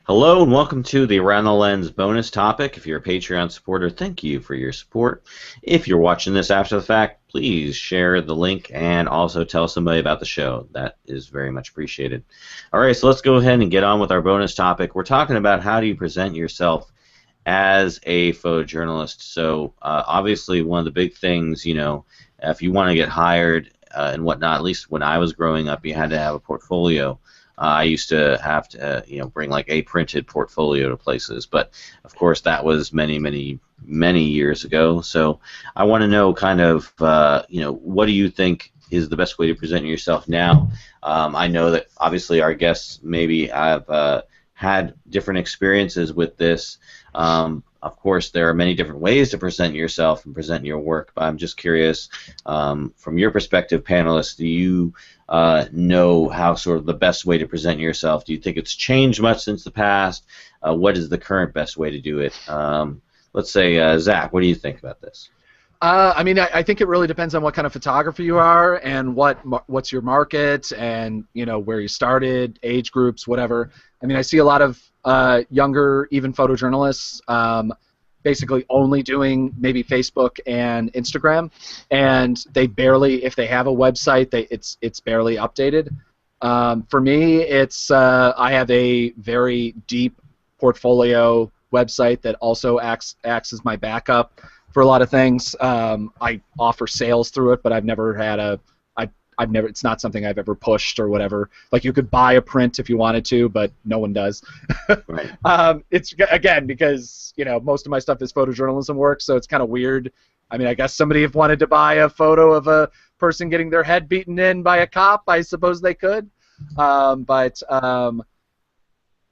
Hello and welcome to the Around the Lens bonus topic. If you're a Patreon supporter, thank you for your support. If you're watching this after the fact, please share the link and also tell somebody about the show. That is very much appreciated. All right, so let's go ahead and get on with our bonus topic. We're talking about how do you present yourself as a photojournalist. So obviously one of the big things, if you want to get hired and whatnot, at least when I was growing up, you had to have a portfolio. I used to have to, bring like a printed portfolio to places, but of course that was many, many, many years ago. So I want to know kind of, what do you think is the best way to present yourself now? I know that obviously our guests maybe have had different experiences with this. Of course, there are many different ways to present yourself and present your work, but I'm just curious, from your perspective, panelists, do you know how sort of the best way to present yourself? Do you think it's changed much since the past? What is the current best way to do it? Let's say, Zach, what do you think about this? I think it really depends on what kind of photographer you are and what's your market and where you started, age groups, whatever. I mean, I see a lot of younger, even photojournalists, basically only doing maybe Facebook and Instagram, and they barely, if they have a website, it's barely updated. For me, it's I have a very deep portfolio website that also acts as my backup for a lot of things. I offer sales through it, but I've never had I've never. It's not something I've ever pushed or whatever. Like you could buy a print if you wanted to, but no one does. Right. It's again because most of my stuff is photojournalism work, so it's kind of weird. I mean, I guess somebody if wanted to buy a photo of a person getting their head beaten in by a cop, I suppose they could. But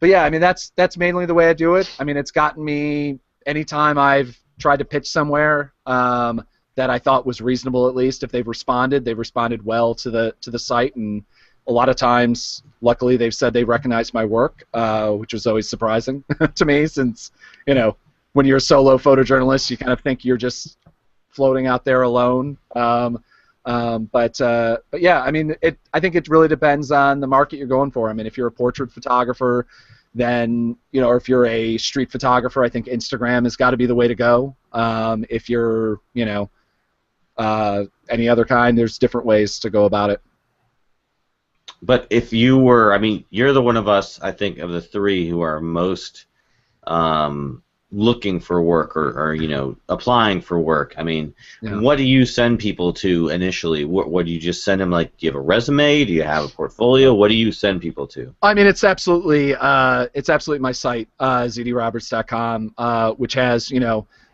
yeah, I mean that's mainly the way I do it. I mean, it's gotten me anytime I've tried to pitch somewhere that I thought was reasonable, at least if they've responded well to the site, and a lot of times, luckily, they've said they recognize my work, which was always surprising to me, since when you're a solo photojournalist, you kind of think you're just floating out there alone. But yeah, I mean, I think it really depends on the market you're going for. I mean, if you're a portrait photographer, then or if you're a street photographer, I think Instagram has got to be the way to go. If you're any other kind, there's different ways to go about it. But if you were, I mean, you're the one of us, I think, of the three who are most looking for work or applying for work. I mean, Yeah. what do you send people to initially? What do you just send them? Like, do you have a resume? Do you have a portfolio? What do you send people to? I mean, it's absolutely my site, zdroberts.com, which has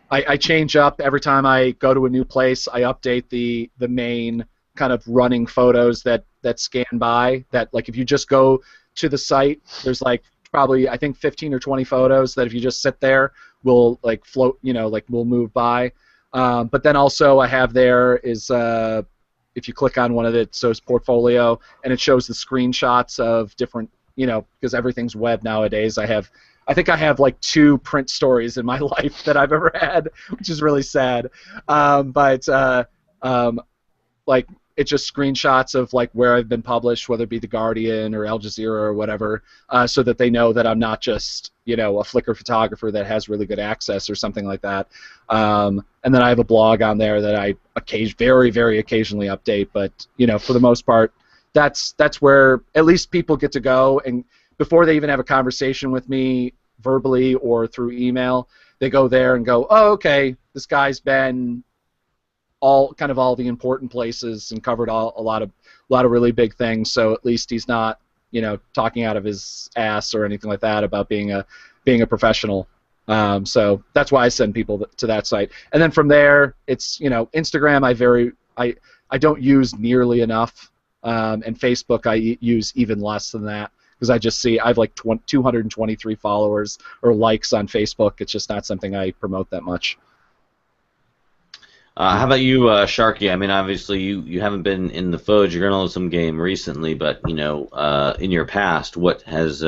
I change up every time I go to a new place. I update the main kind of running photos that scan by. That, like, if you just go to the site, there's like probably, I think, 15 or 20 photos that if you just sit there will like float, like will move by. But then also I have there is if you click on one of it, so it's portfolio, and it shows the screenshots of different, because everything's web nowadays. I think I have like 2 print stories in my life that I've ever had, which is really sad. But like, it's just screenshots of like where I've been published, whether it be The Guardian or Al Jazeera or whatever, so that they know that I'm not just a Flickr photographer that has really good access or something like that. And then I have a blog on there that I very, very occasionally update. But for the most part, that's where at least people get to go, and before they even have a conversation with me verbally or through email, they go there and go, oh, okay, this guy's been all the important places and covered a lot of really big things. So at least he's not, talking out of his ass or anything like that about being a professional. So that's why I send people to that site. And then from there, it's Instagram. I don't use nearly enough, and Facebook I use even less than that, because I just see I have like 223 followers or likes on Facebook. It's just not something I promote that much. How about you, Sharky? I mean, obviously you haven't been in the photojournalism game recently, but in your past, what has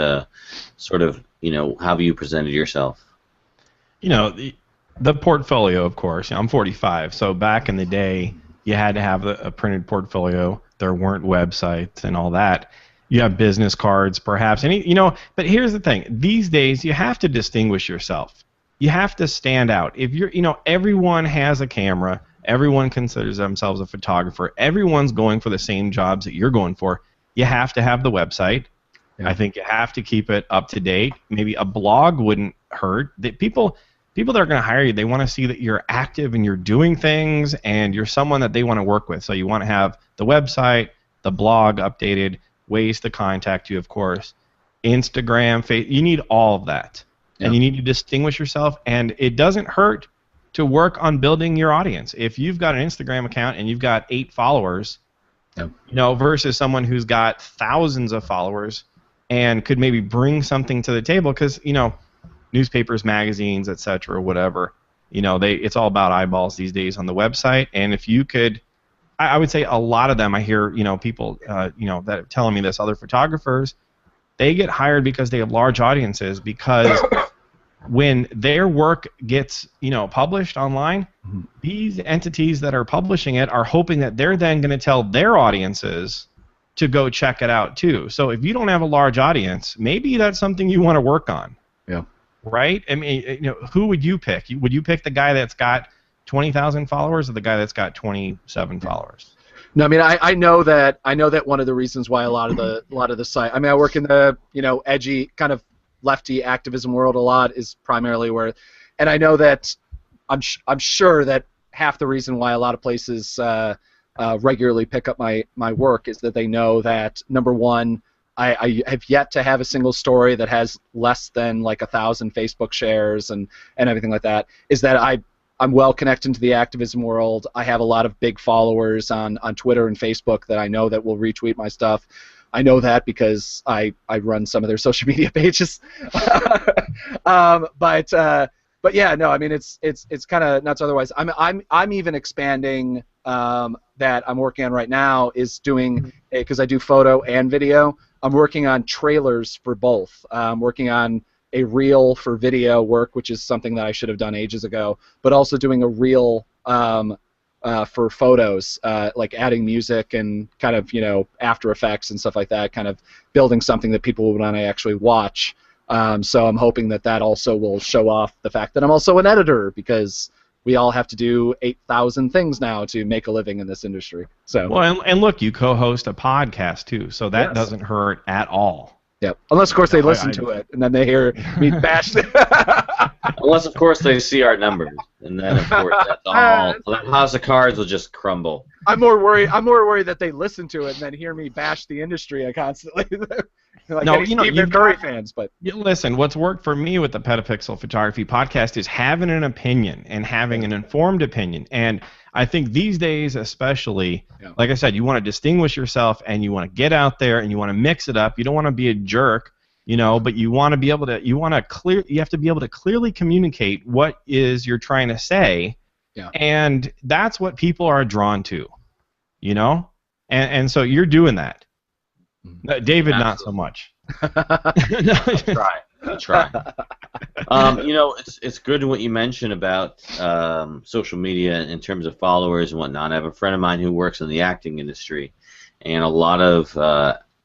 sort of how have you presented yourself? The portfolio, of course. I'm 45, so back in the day, you had to have a printed portfolio. There weren't websites and all that. You have business cards, perhaps. But here's the thing. These days, you have to distinguish yourself. You have to stand out. If everyone has a camera. Everyone considers themselves a photographer. Everyone's going for the same jobs that you're going for. You have to have the website. Yeah. I think you have to keep it up to date. Maybe a blog wouldn't hurt. People that are going to hire you, they want to see that you're active and you're doing things and you're someone that they want to work with. So you want to have the website, the blog updated, ways to contact you, of course, Instagram, Facebook. You need all of that. Yeah. And you need to distinguish yourself. And it doesn't hurt to work on building your audience. If you've got an Instagram account and you've got 8 followers, versus someone who's got thousands of followers and could maybe bring something to the table, because newspapers, magazines, etc., whatever, it's all about eyeballs these days on the website. And if you could, I would say a lot of them, I hear people that are telling me this, other photographers, they get hired because they have large audiences, because when their work gets published online, mm-hmm. these entities that are publishing it are hoping that they're then going to tell their audiences to go check it out too. So if you don't have a large audience, maybe that's something you want to work on. Yeah. Right? I mean, who would you pick? Would you pick the guy that's got 20,000 followers or the guy that's got 27 followers? No, I mean I know that one of the reasons why a lot of the site. I mean, I work in the edgy kind of lefty activism world a lot is primarily where, and I know that I'm sure that half the reason why a lot of places regularly pick up my work is that they know that, number one, I have yet to have a single story that has less than like 1,000 Facebook shares and everything like that, is that I'm well connected to the activism world. I have a lot of big followers on Twitter and Facebook that I know that will retweet my stuff. I know that because I run some of their social media pages. But yeah, no, I mean it's kind of nuts. Otherwise, I'm even expanding. That I'm working on right now is doing, because I do photo and video. I'm working on trailers for both. I'm working on a reel for video work, which is something that I should have done ages ago, but also doing a reel for photos, like adding music and kind of, After Effects and stuff like that, kind of building something that people would want to actually watch. So I'm hoping that also will show off the fact that I'm also an editor, because we all have to do 8,000 things now to make a living in this industry. So well, and look, you co-host a podcast too, so that doesn't hurt at all. Yep. Unless, of course, they listen to it, and then they hear me bash it. Unless, of course, they see our numbers, and then, of course, that's all. The house of cards will just crumble. I'm more worried that they listen to it and then hear me bash the industry constantly. Like no, Stephen Curry fans, but listen, what's worked for me with the Petapixel Photography Podcast is having an opinion and having an informed opinion. And I think these days, especially, like I said, you want to distinguish yourself and you want to get out there and you want to mix it up. You don't want to be a jerk, but you want to be able to. You have to be able to clearly communicate what is you're trying to say, and that's what people are drawn to, and so you're doing that. David, absolutely. Not so much. I'll try. It's good what you mentioned about social media in terms of followers and whatnot. I have a friend of mine who works in the acting industry, and a lot of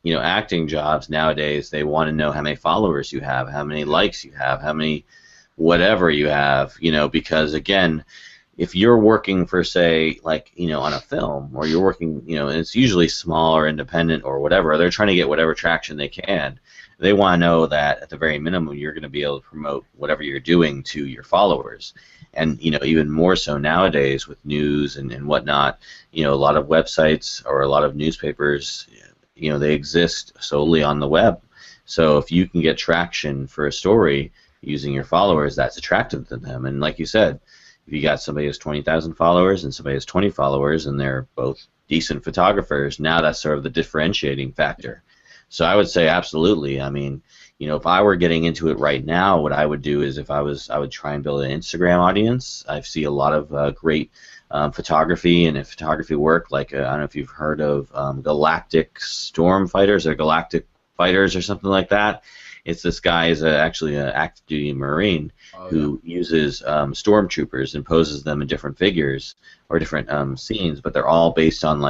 acting jobs nowadays, they want to know how many followers you have, how many likes you have, how many whatever you have, because again, if you're working for, say, on a film, or you're working, and it's usually small or independent or whatever, they're trying to get whatever traction they can. They want to know that at the very minimum you're going to be able to promote whatever you're doing to your followers. And, even more so nowadays with news and whatnot, a lot of websites or a lot of newspapers, they exist solely on the web. So if you can get traction for a story using your followers, that's attractive to them. And like you said, if you got somebody who has 20,000 followers and somebody who has 20 followers and they're both decent photographers, now that's sort of the differentiating factor. So I would say absolutely. I mean, if I were getting into it right now, what I would do is I would try and build an Instagram audience. I see a lot of great photography and photography work, like I don't know if you've heard of Galactic Storm Fighters or Galactic Fighters or something like that. It's this guy is actually an active duty Marine who uses stormtroopers and poses them in different figures or different scenes, but they're all based on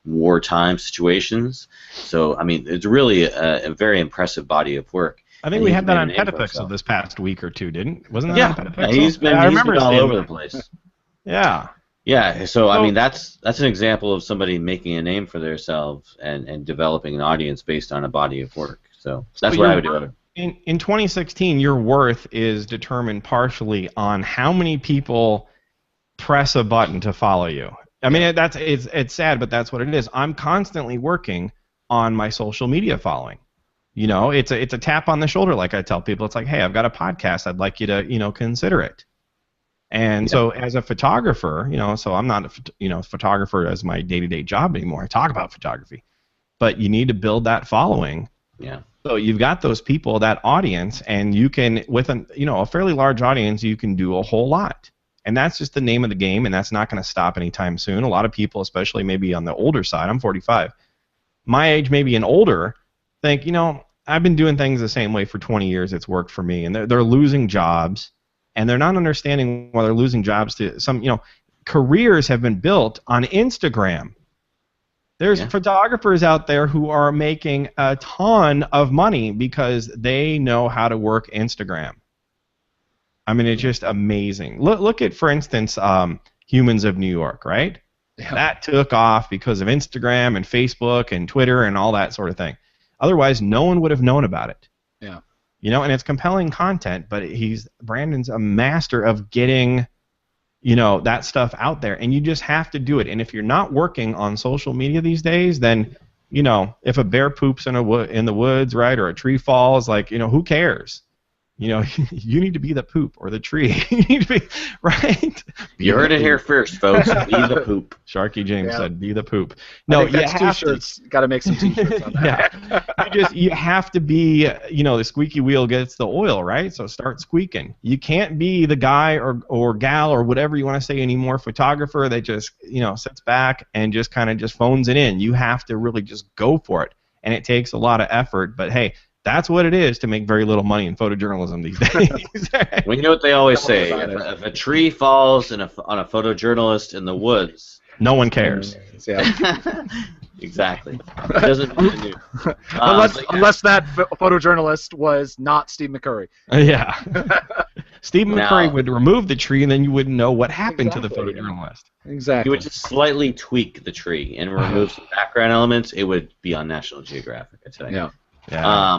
wartime situations. So I mean, it's really a very impressive body of work. I think we had that on Petapixel this past week or two, wasn't that on Petapixel? Yeah, he's been all over the place. Yeah. Yeah, so I mean that's an example of somebody making a name for themselves and developing an audience based on a body of work. So that's what I would do. In 2016, your worth is determined partially on how many people press a button to follow you. I mean, it's sad, but that's what it is. I'm constantly working on my social media following. You know, it's a tap on the shoulder, like I tell people. It's like, hey, I've got a podcast. I'd like you to consider it. And so as a photographer, so I'm not a photographer as my day-to-day job anymore. I talk about photography, but you need to build that following. Yeah. So you've got those people, that audience, and you can, with a fairly large audience, you can do a whole lot. And that's just the name of the game, and that's not going to stop anytime soon. A lot of people, especially maybe on the older side, I'm 45, my age, maybe and older, think, I've been doing things the same way for 20 years. It's worked for me, and they're losing jobs. And they're not understanding why they're losing jobs to some, careers have been built on Instagram. There's photographers out there who are making a ton of money because they know how to work Instagram. I mean, it's just amazing. Look at, for instance, Humans of New York, right? Yeah. That took off because of Instagram and Facebook and Twitter and all that sort of thing. Otherwise, no one would have known about it. Yeah. And it's compelling content, but Brandon's a master of getting, that stuff out there, and you just have to do it. And if you're not working on social media these days, then, if a bear poops in the woods, right, or a tree falls, like, who cares? You need to be the poop or the tree. You need to be, right? You heard it here first, folks. Be the poop. Sharky James said, "Be the poop." No, you have t-shirts. Got to make some t-shirts on that. You have to be, the squeaky wheel gets the oil, right? So start squeaking. You can't be the guy or gal or whatever you want to say anymore, photographer that just, sits back and just kind of just phones it in. You have to really just go for it, and it takes a lot of effort. But hey, that's what it is to make very little money in photojournalism these days. Well, you know what they always say: if a tree falls on a photojournalist in the woods, no one cares. Yeah. Exactly. It doesn't really unless that photojournalist was not Steve McCurry. Yeah. Steve McCurry would remove the tree, and then you wouldn't know what happened to the photojournalist. Exactly. He would just slightly tweak the tree and remove some background elements. It would be on National Geographic, I tell you. Yeah.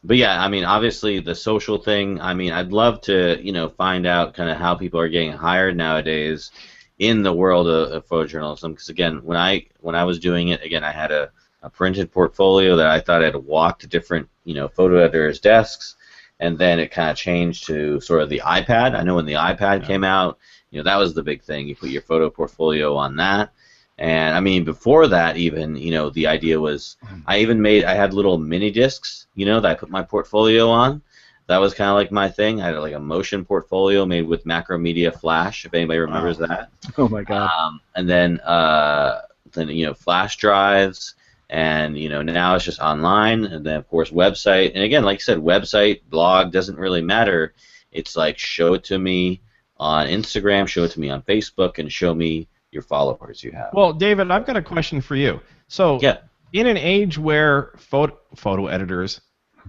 But yeah, I mean, obviously the social thing. I mean, I'd love to, find out kind of how people are getting hired nowadays in the world of photojournalism. Because again, when I was doing it, again, I had a printed portfolio that I thought I'd walked to different, photo editors' desks, and then it kind of changed to sort of the iPad. I know when the iPad came out, that was the big thing. You put your photo portfolio on that. And I mean, before that, even the idea was I had little mini discs, that I put my portfolio on. That was kind of like my thing. I had like a motion portfolio made with Macromedia Flash, if anybody remembers that. Oh my God. And then flash drives, and now it's just online, and then of course website. And again, like I said, website, blog doesn't really matter. It's like show it to me on Instagram, show it to me on Facebook, and show me your followers you have. Well, David, I've got a question for you. So, in an age where photo editors,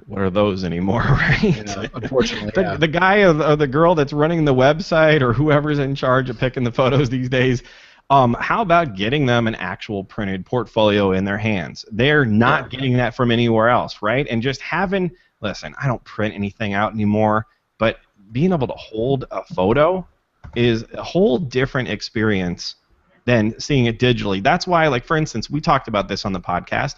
what are those anymore, right? Yeah, unfortunately, the guy or the girl that's running the website or whoever's in charge of picking the photos these days, how about getting them an actual printed portfolio in their hands? They're not getting that from anywhere else, right? And just listen, I don't print anything out anymore, but being able to hold a photo is a whole different experience than seeing it digitally. That's why, like, for instance, we talked about this on the podcast.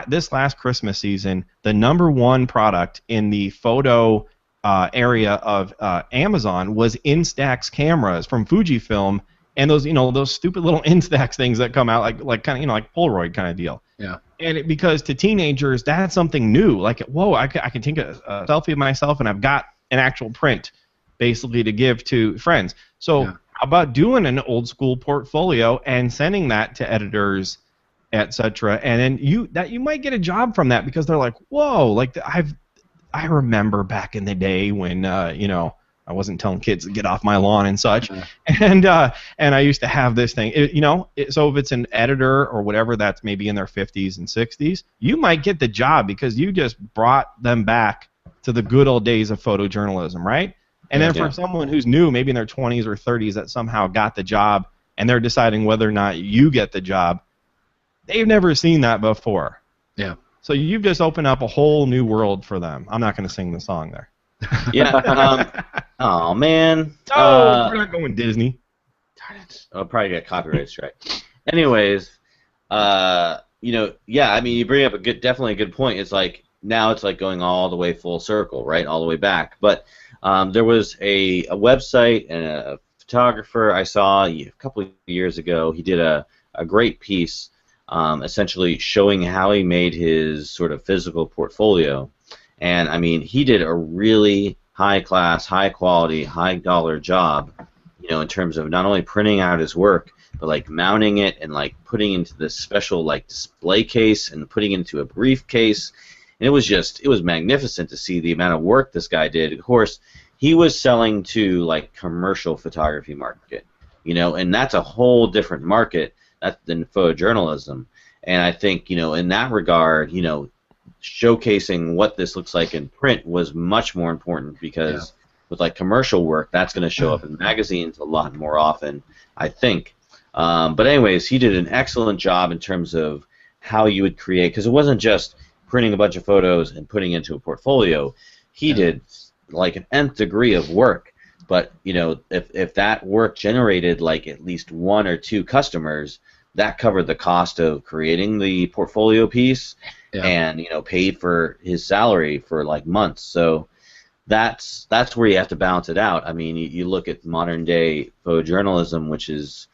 This last Christmas season, the #1 product in the photo area of Amazon was Instax cameras from Fujifilm, and those stupid little Instax things that come out like kind of like Polaroid kind of deal. Yeah. And because to teenagers, that's something new. Like, whoa, I can take a selfie of myself, and I've got an actual print, basically, to give to friends. So how about doing an old school portfolio and sending that to editors, etc. And then you might get a job from that, because they're like, whoa, like I remember back in the day when I I wasn't telling kids to get off my lawn and such. Uh. And I used to have this thing. So if it's an editor or whatever that's maybe in their 50s and 60s, you might get the job because you just brought them back to the good old days of photojournalism, right? And then for someone who's new, maybe in their 20s or 30s, that somehow got the job, and they're deciding whether or not you get the job, they've never seen that before. Yeah. So you've just opened up a whole new world for them. I'm not going to sing the song there. Yeah. Oh man. We're not going Disney. Darn it. I'll probably get copyright strike. Anyways, yeah. I mean, you bring up definitely a good point. It's like now it's like going all the way full circle, right? All the way back. But there was a website and a photographer I saw a couple of years ago. He did a great piece. Essentially showing how he made his sort of physical portfolio. And, I mean, he did a really high-class, high-quality, high-dollar job, in terms of not only printing out his work, but, like, mounting it and, like, putting into this special, like, display case and putting into a briefcase. And it was magnificent to see the amount of work this guy did. Of course, he was selling to, like, commercial photography market, and that's a whole different market than photojournalism. And I think, in that regard, showcasing what this looks like in print was much more important because with like commercial work, that's going to show up in magazines a lot more often, I think. But anyways, he did an excellent job in terms of how you would create, because it wasn't just printing a bunch of photos and putting into a portfolio. He did like an nth degree of work. But if that work generated like at least one or two customers, that covered the cost of creating the portfolio piece, and paid for his salary for like months. So that's where you have to balance it out. I mean, you look at modern day photojournalism, which is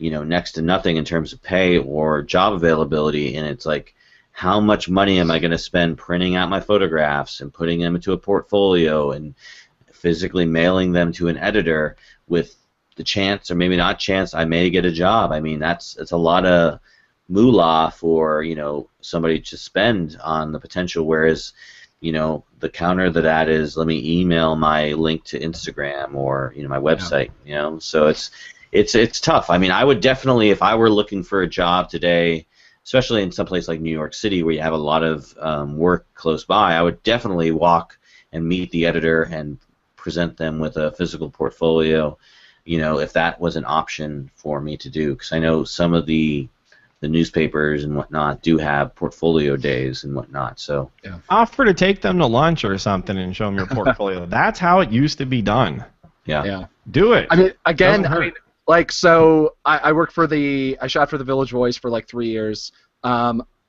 next to nothing in terms of pay or job availability, and it's like, how much money am I going to spend printing out my photographs and putting them into a portfolio and physically mailing them to an editor with the chance, or maybe not chance, I may get a job. I mean, it's a lot of moolah for somebody to spend on the potential. Whereas, the counter to that is, let me email my link to Instagram or my website. So it's tough. I mean, I would definitely, if I were looking for a job today, especially in some place like New York City where you have a lot of work close by, I would definitely walk and meet the editor and present them with a physical portfolio, if that was an option for me to do, because I know some of the newspapers and whatnot do have portfolio days and whatnot. So offer to take them to lunch or something and show them your portfolio. That's how it used to be done. Yeah. Do it. I mean, again, I shot for the Village Voice for like 3 years.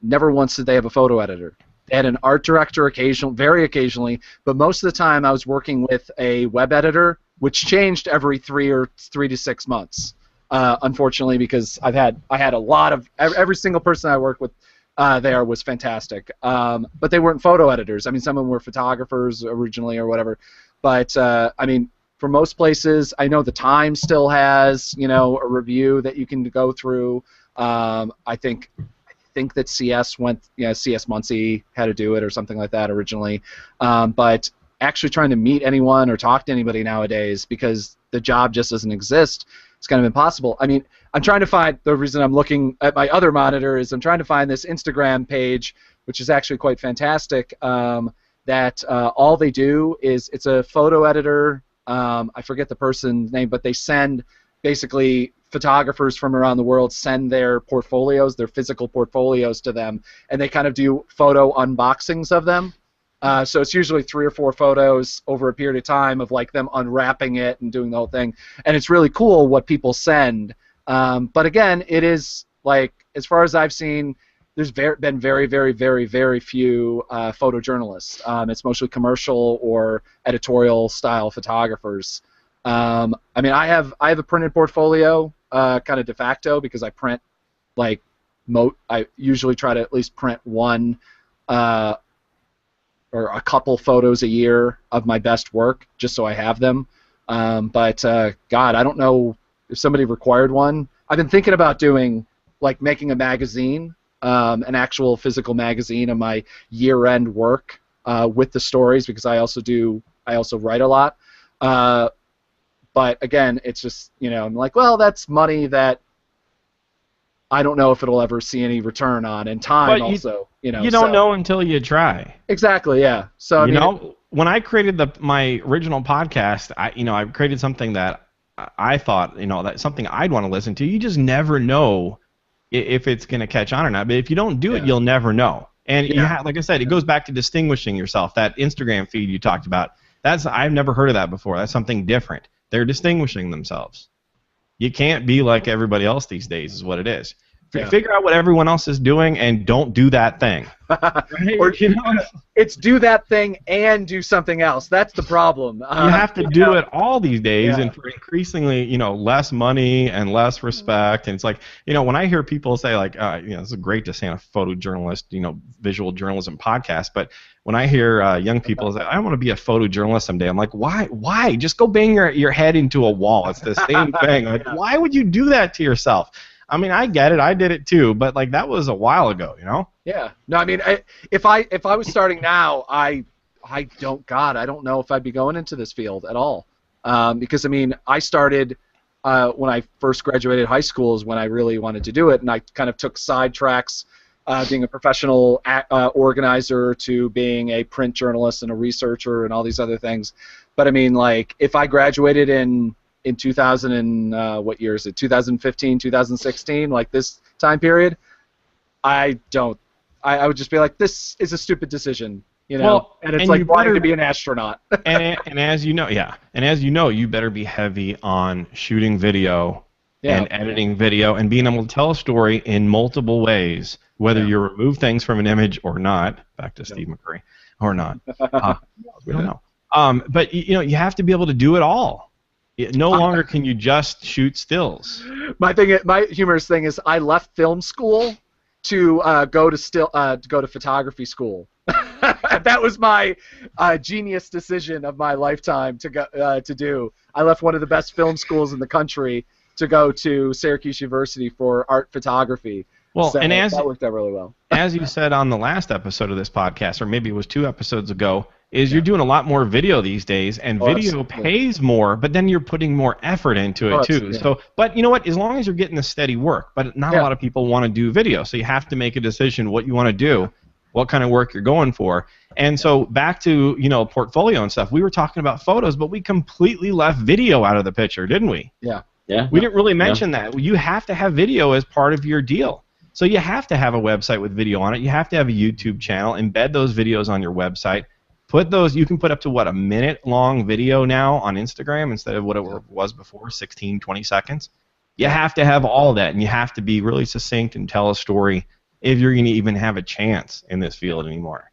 Never once did they have a photo editor. They had an art director very occasionally, but most of the time I was working with a web editor, which changed every 3 to 6 months. Unfortunately, because I had a lot of every single person I worked with there was fantastic, but they weren't photo editors. I mean, some of them were photographers originally or whatever. But I mean, for most places, I know the Times still has a review that you can go through. I think that CS Muncie had to do it or something like that originally, but actually trying to meet anyone or talk to anybody nowadays, because the job just doesn't exist, it's kind of impossible. I mean, I'm trying to find, the reason I'm looking at my other monitor is I'm trying to find this Instagram page, which is actually quite fantastic, that all they do is, it's a photo editor, I forget the person's name, but they send, basically, photographers from around the world send their portfolios, their physical portfolios to them, and they kind of do photo unboxings of them. So it's usually 3 or 4 photos over a period of time of like them unwrapping it and doing the whole thing, and it's really cool what people send. But again, it is like, as far as I've seen, there's been very, very, very, very few photojournalists. It's mostly commercial or editorial style photographers. I mean, I have a printed portfolio, kind of de facto, because I print like I usually try to at least print one or a couple photos a year of my best work, just so I have them. But God, I don't know if somebody required one. I've been thinking about doing, like, making a magazine, an actual physical magazine of my year-end work with the stories, because I also write a lot. But again, it's just, I'm like, well, that's money that I don't know if it'll ever see any return on, and time also. You don't know until you try. Exactly, yeah. So I mean, when I created my original podcast, I created something that I thought, that's something I'd want to listen to. You just never know if it's going to catch on or not. But if you don't do it, you'll never know. And like I said, it goes back to distinguishing yourself. That Instagram feed you talked about, I've never heard of that before. That's something different. They're distinguishing themselves. You can't be like everybody else these days is what it is. Figure out what everyone else is doing and don't do that thing. Right? Or, it's do that thing and do something else. That's the problem. You have to do it all these days, and for increasingly, less money and less respect. And it's like, when I hear people say like, it's great to say on a photojournalist, visual journalism podcast, but when I hear young people say, I want to be a photojournalist someday, I'm like, why? Why? Just go bang your head into a wall. It's the same thing. Like, why would you do that to yourself? I mean, I get it. I did it too, but like that was a while ago, Yeah. No, I mean, if I was starting now, I don't know if I'd be going into this field at all, because I mean, I started when I first graduated high school is when I really wanted to do it, and I kind of took side tracks, being a professional organizer to being a print journalist and a researcher and all these other things. But I mean, like, if I graduated in 2000 and what year is it? 2015, 2016, like this time period. I would just be like, this is a stupid decision, Well, and it's like wanting to be an astronaut. and as you know, you better be heavy on shooting video and editing video and being able to tell a story in multiple ways, whether you remove things from an image or not. Back to Steve McCurry, or not. We don't know. But you have to be able to do it all. No longer can you just shoot stills. My humorous thing is I left film school to go to photography school. That was my genius decision of my lifetime to do. I left one of the best film schools in the country to go to Syracuse University for art photography. Well, so and that worked out really well. As you said on the last episode of this podcast, or maybe it was 2 episodes ago, you're doing a lot more video these days, and video pays more, but then you're putting more effort into it too. So, but you know what? As long as you're getting the steady work, but not a lot of people want to do video, so you have to make a decision what you want to do, what kind of work you're going for. And so back to portfolio and stuff. We were talking about photos, but we completely left video out of the picture, didn't we? Yeah. Yeah. We didn't really mention that. You have to have video as part of your deal. So you have to have a website with video on it. You have to have a YouTube channel. Embed those videos on your website. Put those. You can put up to a minute-long video now on Instagram instead of what it was before, 16, 20 seconds. You have to have all that, and you have to be really succinct and tell a story if you're going to even have a chance in this field anymore.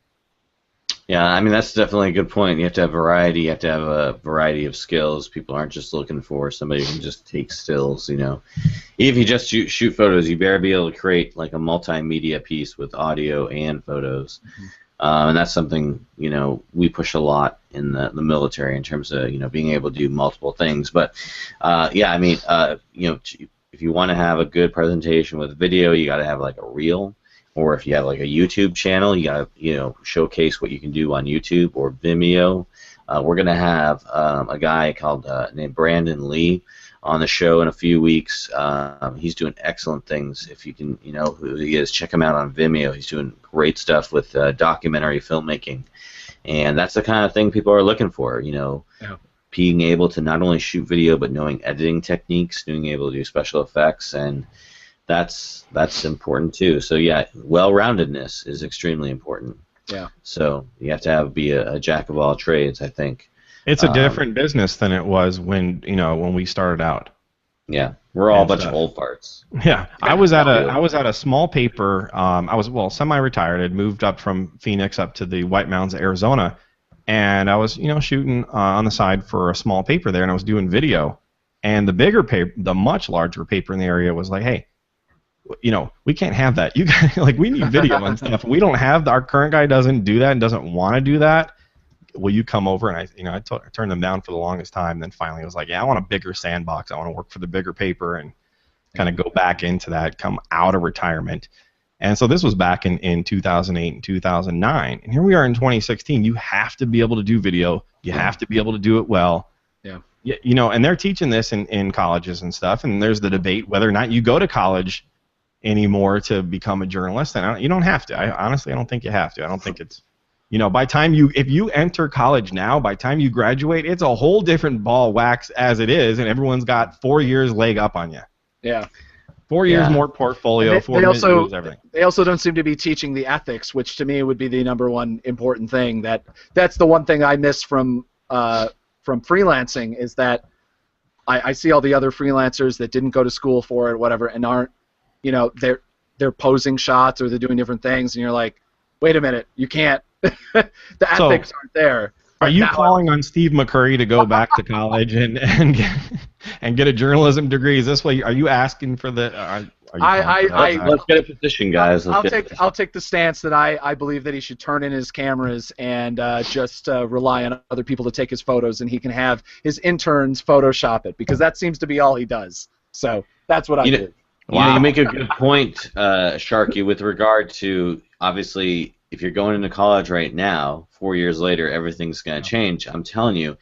Yeah, I mean, that's definitely a good point. You have to have variety. You have to have a variety of skills. People aren't just looking for somebody who can just take stills, If you just shoot photos, you better be able to create like a multimedia piece with audio and photos. Mm-hmm. And that's something, we push a lot in the military in terms of, being able to do multiple things. But, I mean, if you want to have a good presentation with video, you got to have like a reel. Or if you have like a YouTube channel, you got to, showcase what you can do on YouTube or Vimeo. We're going to have a guy named Brandon Lee on the show in a few weeks. He's doing excellent things. If you can, who he is, check him out on Vimeo. He's doing great stuff with documentary filmmaking, and that's the kind of thing people are looking for. Being able to not only shoot video but knowing editing techniques, being able to do special effects, and that's important too. So yeah, well-roundedness is extremely important. Yeah. So you have to be a jack of all trades, I think. It's a different business than it was when we started out. Yeah, we're all a bunch of old farts. Yeah, I was at a small paper. I was semi-retired. I'd moved up from Phoenix up to the White Mountains, Arizona, and I was shooting on the side for a small paper there, and I was doing video. And the bigger paper, the much larger paper in the area, was like, hey, we can't have that. You guys, we need video and stuff. We don't have our current guy doesn't do that and doesn't want to do that. Will you come over? And I turned them down for the longest time. Then finally, I was like, yeah, I want a bigger sandbox. I want to work for the bigger paper and kind of go back into that, come out of retirement. And so this was back in 2008 and 2009. And here we are in 2016. You have to be able to do video. You have to be able to do it well. You know, and they're teaching this in colleges and stuff, and there's the debate whether or not you go to college anymore to become a journalist, and you don't have to. Honestly, I don't think you have to. I don't think it's, you know, by time if you enter college now, by time you graduate, it's a whole different ball wax as it is, and everyone's got 4 years leg up on you. Yeah. 4 years more portfolio, 4 years everything. They also don't seem to be teaching the ethics, which to me would be the number one important thing. That's the one thing I miss from freelancing, is that I see all the other freelancers that didn't go to school for it, whatever, and aren't, you know, they're posing shots or they're doing different things, and you're like, wait a minute, you can't. The ethics aren't there. Are you calling on Steve McCurry to go back to college and get a journalism degree? Is this what are you asking for the? Let's get a position, guys. I'll take the stance that I believe that he should turn in his cameras and just rely on other people to take his photos, and he can have his interns Photoshop it, because that seems to be all he does. So that's what I do. Wow. You make a good point, Sharky, with regard to, obviously, if you're going into college right now, 4 years later, everything's going to change. I'm telling you,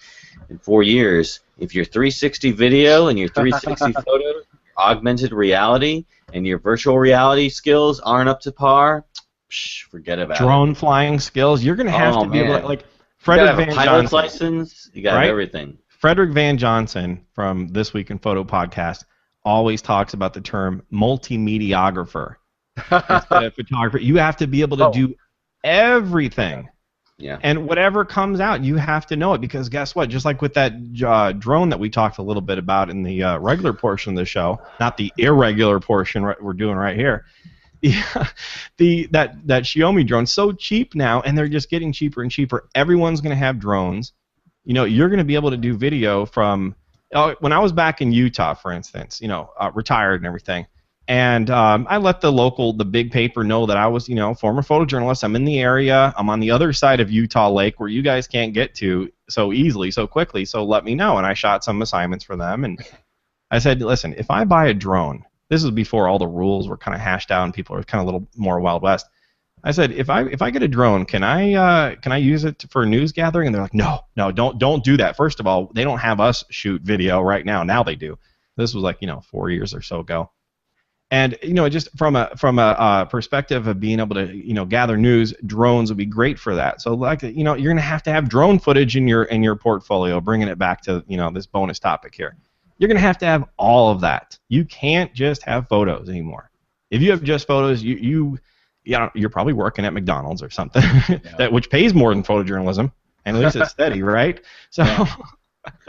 in 4 years, if your 360 video and your 360 photos, augmented reality, and your virtual reality skills aren't up to par, forget about it. Drone flying skills, you're going to have to be able to, like, Frederick Van Johnson. Pilot's license, you got right? everything. Frederick Van Johnson from This Week in Photo podcast always talks about the term multimediographer instead of photographer. You have to be able to do everything. Yeah. And whatever comes out, you have to know it, because guess what? Just like with that drone that we talked a little bit about in the regular portion of the show, not the irregular portion we're doing right here. That Xiaomi drone, so cheap now, and they're just getting cheaper and cheaper. Everyone's going to have drones. You know, you're going to be able to do video from. When I was back in Utah, for instance, you know, retired and everything. And I let the big paper know that I was, you know, former photojournalist. I'm in the area. I'm on the other side of Utah Lake, where you guys can't get to so easily, so quickly. So let me know. And I shot some assignments for them. And I said, listen, if I buy a drone, this was before all the rules were kind of hashed out and people were kind of a little more Wild West. I said, if I get a drone, can I use it for news gathering? And they're like, no, don't do that. First of all, they don't have us shoot video right now. Now they do. This was like, you know, 4 years or so ago. And, you know, just from a perspective of being able to, you know, gather news, drones would be great for that. So, like, you know, you're going to have drone footage in your portfolio, bringing it back to, you know, this bonus topic here. You're going to have all of that. You can't just have photos anymore. If you have just photos, you're probably working at McDonald's or something, which pays more than photojournalism, and at least it's steady, right? So. Yeah.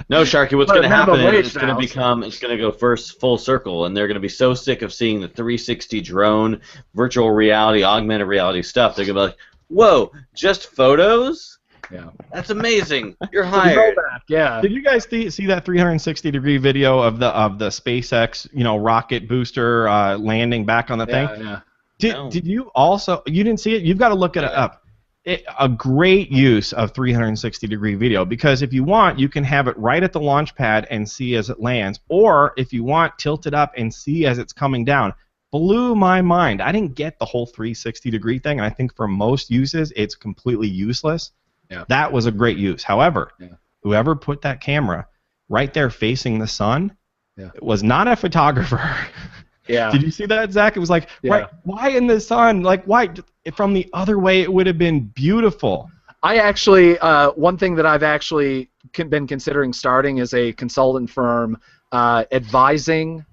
No, Sharky, what's going to happen is it's going to go first full circle, and they're going to be so sick of seeing the 360 drone, virtual reality, augmented reality stuff. They're going to be like, whoa, just photos? Yeah. That's amazing. You're hired. Yeah. Did you guys see that 360-degree video of the SpaceX, you know, rocket booster landing back on the thing? Yeah. Did you also? You didn't see it? You've got to look it up. A great use of 360-degree video, because if you want, you can have it right at the launch pad and see as it lands, or if you want, tilt it up and see as it's coming down. Blew my mind. I didn't get the whole 360-degree thing, and I think for most uses, it's completely useless. Yeah. That was a great use. However, whoever put that camera right there facing the sun was not a photographer. Yeah. Did you see that, Zach? It was like, right, why in the sun? Like, why? From the other way, it would have been beautiful. I actually, one thing that I've actually been considering starting is a consultant firm advising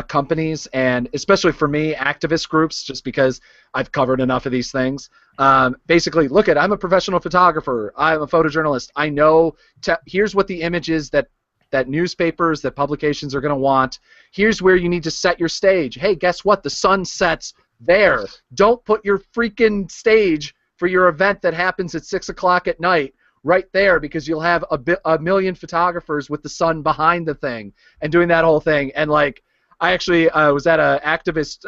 companies, and especially for me, activist groups, just because I've covered enough of these things. Basically, I'm a professional photographer. I'm a photojournalist. I know, here's what the images that newspapers, that publications are going to want. Here's where you need to set your stage. Hey, guess what? The sun sets there. Don't put your freaking stage for your event that happens at 6 o'clock at night right there, because you'll have a million photographers with the sun behind the thing and doing that whole thing. And, like, I actually was at an activist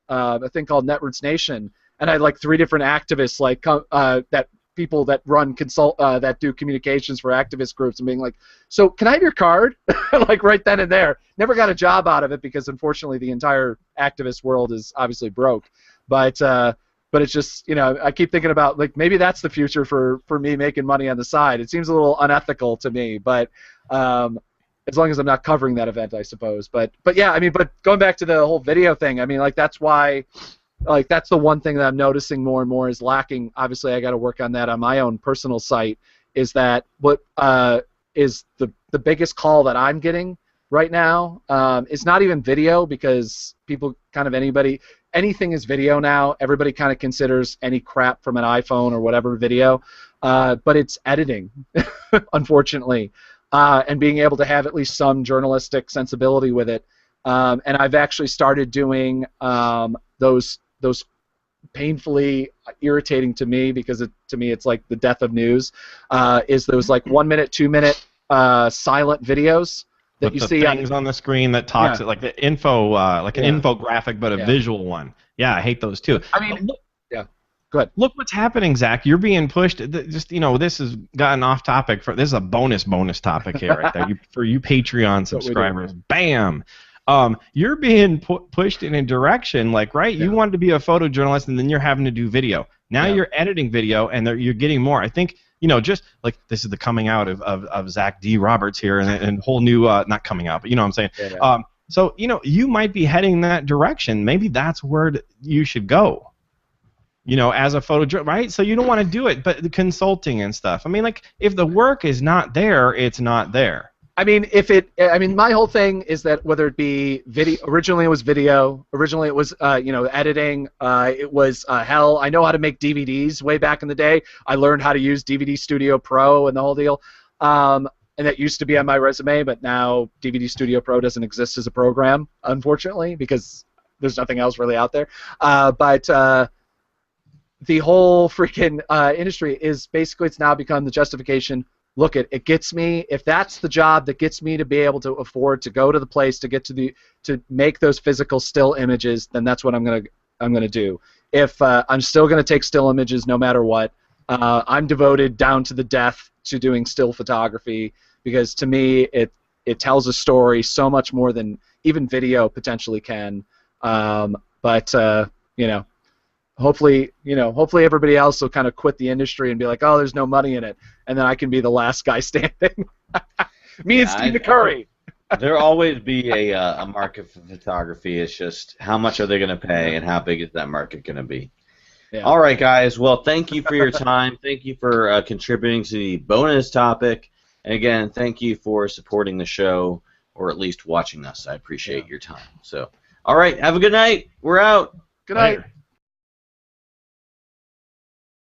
a thing called Netroots Nation, and I had like 3 different activists, like that people that run that do communications for activist groups, and being like, so can I have your card? Like right then and there. Never got a job out of it, because unfortunately the entire activist world is obviously broke. But it's just, you know, I keep thinking about, like, maybe that's the future for me making money on the side. It seems a little unethical to me, but As long as I'm not covering that event, I suppose. But yeah, I mean, but going back to the whole video thing, I mean, like that's why, like that's the one thing that I'm noticing more and more is lacking. Obviously, I got to work on that on my own personal site. Is that what is the biggest call that I'm getting right now? It's not even video because people kind of anything is video now. Everybody kind of considers any crap from an iPhone or whatever video, but it's editing, unfortunately. And being able to have at least some journalistic sensibility with it. And I've actually started doing those painfully irritating to me because to me it's like the death of news. Is those like 1 minute, 2 minute silent videos that you see things on the screen that talks like the info, like an infographic, but a visual one. Yeah, I hate those too. I mean, Go ahead. Look what's happening, Zach. You're being pushed. Just this has gotten off topic. This is a bonus topic here, right there. For you Patreon subscribers, bam. You're being pushed in a direction like you wanted to be a photojournalist, and then you're having to do video. Now you're editing video, and you're getting more. I think just like this is the coming out of Zach D. Roberts here, and whole new not coming out, but you know what I'm saying. Yeah. So you might be heading that direction. Maybe that's where you should go. As a photo, right? So you don't want to do it, but the consulting and stuff. I mean, like, if the work is not there, it's not there. I mean, my whole thing is that whether it be video, originally it was video, originally it was, editing, it was hell. I know how to make DVDs way back in the day. I learned how to use DVD Studio Pro and the whole deal. And that used to be on my resume, but now DVD Studio Pro doesn't exist as a program, unfortunately, because there's nothing else really out there. The whole freaking industry is basically, it's now become the justification. Look, it gets me. If that's the job that gets me to be able to afford to go to the place to get to make those physical still images, then that's what I'm gonna do. If I'm still gonna take still images no matter what, I'm devoted down to the death to doing still photography because to me it tells a story so much more than even video potentially can. Hopefully everybody else will kind of quit the industry and be like, oh, there's no money in it, and then I can be the last guy standing. Me and Steve McCurry. There'll always be a market for photography. It's just how much are they going to pay and how big is that market going to be. Yeah. All right, guys. Well, thank you for your time. Thank you for contributing to the bonus topic. And again, thank you for supporting the show or at least watching us. I appreciate your time. So, all right. Have a good night. We're out. Good night. Later.